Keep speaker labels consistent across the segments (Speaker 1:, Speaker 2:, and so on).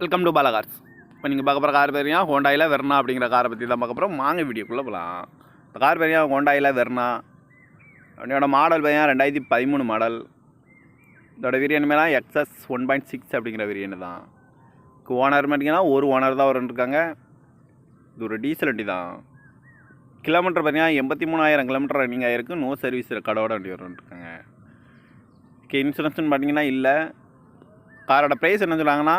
Speaker 1: Welcome to Bala cars. இப்போ நீங்கள் பார்க்க போகிற கார் பேரியா ஹோண்டாயில் வெர்னா அப்படிங்கிற காரை பற்றி தான் பார்க்க போகிறோம். வாங்க வீடியோக்குள்ளே போகலாம். இந்த கார் பேரியா ஹோண்டாயில் வெர்னா என்னோட மாடல் பையன் 2013 மாடல். இதோட வேரியன்ட் மேலே XS 1.6 அப்படிங்கிற வேரியன்ட் தான். ஓனர் பார்த்தீங்கன்னா ஒரு ஓனர் தான் இருக்காங்க. இது ஒரு டீசல் வண்டி தான். கிலோமீட்டர் பார்த்தீங்கன்னா 83,000 கிலோமீட்டர் ரன்னிங் ஆகிருக்கு. நோ சர்வீஸ் கடவோட வண்டி இருக்காங்க. இன்சூரன்ஸ்னு பார்த்தீங்கன்னா இல்லை. காரோட ப்ரைஸ் என்ன சொல்கிறாங்கன்னா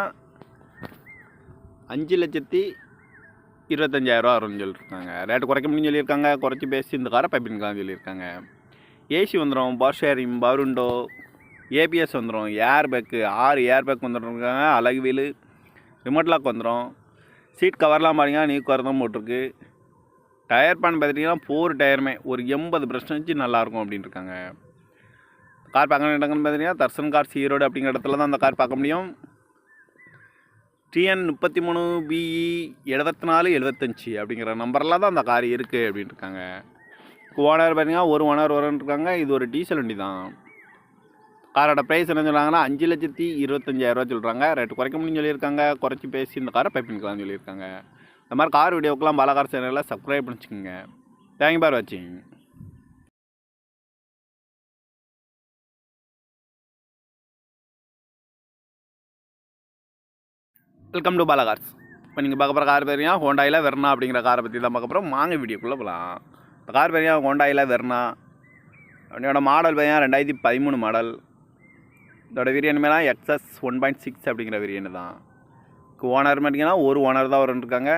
Speaker 1: 5,25,000 வரும்னு சொல்லியிருக்காங்க. ரேட்டு குறைக்க முடியும்னு சொல்லியிருக்காங்க. குறைச்சி பேசி இந்த காரை பைப்பின்கான்னு சொல்லியிருக்காங்க. ஏசி வந்துடும், power sharing, power window, ABS வந்துடும், ஏர் பேக்கு 6 ஏர் பேக் வந்துட்டுருக்காங்க. அழகு வீலு, ரிமோட் லாக் வந்துடும். சீட் கவர்லாம் பார்த்தீங்கன்னா நியூ கவர் தான் போட்டிருக்கு. டயர் பேன் பார்த்துட்டிங்கன்னா 4 டயருமே ஒரு 80% நல்லாயிருக்கும் அப்படின்னு இருக்காங்க. கார் பார்க்க இடங்கள்னு பார்த்தீங்கன்னா தர்சன் கார் ஈரோடு அப்படிங்கிற இடத்துல தான் அந்த கார் பார்க்க முடியும். TN 33 BE 7475 அப்படிங்கிற நம்பரில் தான் அந்த கார் இருக்குது அப்படின்னு இருக்காங்க. ஓனர் பார்த்தீங்கன்னா ஒரு ஓனர் இருக்காங்க. இது ஒரு டீசல் வண்டி தான். காரோட ப்ரைஸ் என்ன சொல்கிறாங்கன்னா 5,25,000 சொல்கிறாங்க. ரேட்டு குறைக்க முடியும்னு சொல்லியிருக்காங்க. குறைச்சி பேசி இந்த காரை பைப்பின்கலாம்னு சொல்லியிருக்காங்க. இந்த மாதிரி கார் வீடியோக்கெலாம் பாலா கார் சேனலில் சப்ஸ்கிரைப் பண்ணிச்சுக்கோங்க. தேங்க்யூ ஃபார் வாட்சிங். Welcome to Bala cars. இப்போ நீங்கள் பார்க்க போகிற கார் பேரியா ஹோண்டாயில் வெர்னா அப்படிங்கிற காரை பற்றி தான் பார்க்க போகிறோம். வாங்க வீடியோக்குள்ளே போகலாம். இந்த கார் பேரியா ஹோண்டாயில் வெர்னா என்னோட மாடல் பையன் 2013 மாடல். இதோட வேரியன்ட் மேலே XS 1.6 அப்படிங்கிற வேரியன்ட் தான். ஓனர் பார்த்தீங்கன்னா ஒரு ஓனர் தான் இருக்காங்க.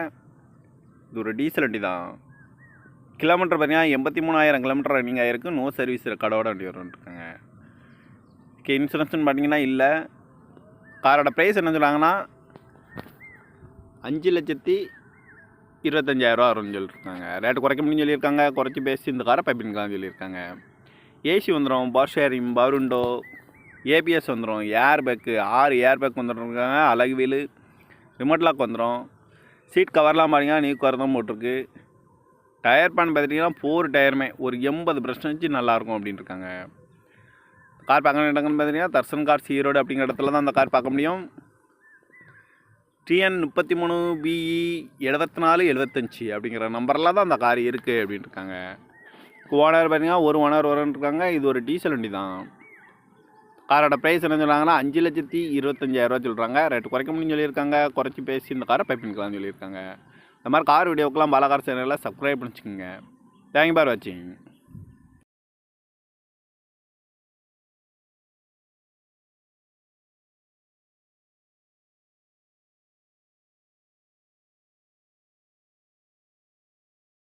Speaker 1: இது ஒரு டீசல் வண்டி தான். கிலோமீட்டர் பார்த்தீங்கன்னா 83,000 கிலோமீட்டர் ரன்னிங் ஆகிருக்கு. நோ சர்வீஸ் கடவோட வண்டி இருக்காங்க. இன்சூரன்ஸ்னு பார்த்தீங்கன்னா இல்லை. காரோட ப்ரைஸ் என்ன சொல்கிறாங்கன்னா 5,25,000 வரும்னு சொல்லியிருக்காங்க. ரேட்டு குறைக்க முடியும்னு சொல்லியிருக்காங்க. குறைச்சி பேசி இந்த காரை பைப்பின்கலாம்னு சொல்லியிருக்காங்க. ஏசி வந்துடும், power sharing, power window, ABS வந்துடும், ஏர் பேக்கு 6 ஏர் பேக் வந்துட்டுருக்காங்க. அழகு வீலு, ரிமோட் லாக் வந்துடும். சீட் கவர்லாம் பார்த்தீங்கன்னா நியூ கவர் தான் போட்டிருக்கு. டயர் பேன் பார்த்துட்டிங்கன்னா 4 டயருமே ஒரு 80% நல்லாயிருக்கும் அப்படின்னு இருக்காங்க. கார் பார்க்க இடங்கள்னு பார்த்தீங்கன்னா தர்சன் கார் ஈரோடு அப்படிங்கிற இடத்துல தான் அந்த கார் பார்க்க முடியும். TN 33 BE 7475 அப்படிங்கிற நம்பரில் தான் அந்த கார் இருக்குது அப்படின்னு இருக்காங்க. ஓனர் பார்த்தீங்கன்னா ஒரு ஓனர் இருக்காங்க. இது ஒரு டீசல் வண்டி தான். காரோட ப்ரைஸ் என்ன சொல்கிறாங்கன்னா 5,25,000 சொல்கிறாங்க. ரேட்டு குறைக்க முடியும்னு சொல்லியிருக்காங்க. குறைச்சி பேசி இந்த காரை பைப்பின்கலாம்னு சொல்லியிருக்காங்க. இந்த மாதிரி கார் வீடியோக்கெலாம் பாலா கார் சேனலில் சப்ஸ்கிரைப் பண்ணிச்சுக்கோங்க. தேங்க்யூ ஃபார் வாட்சிங்.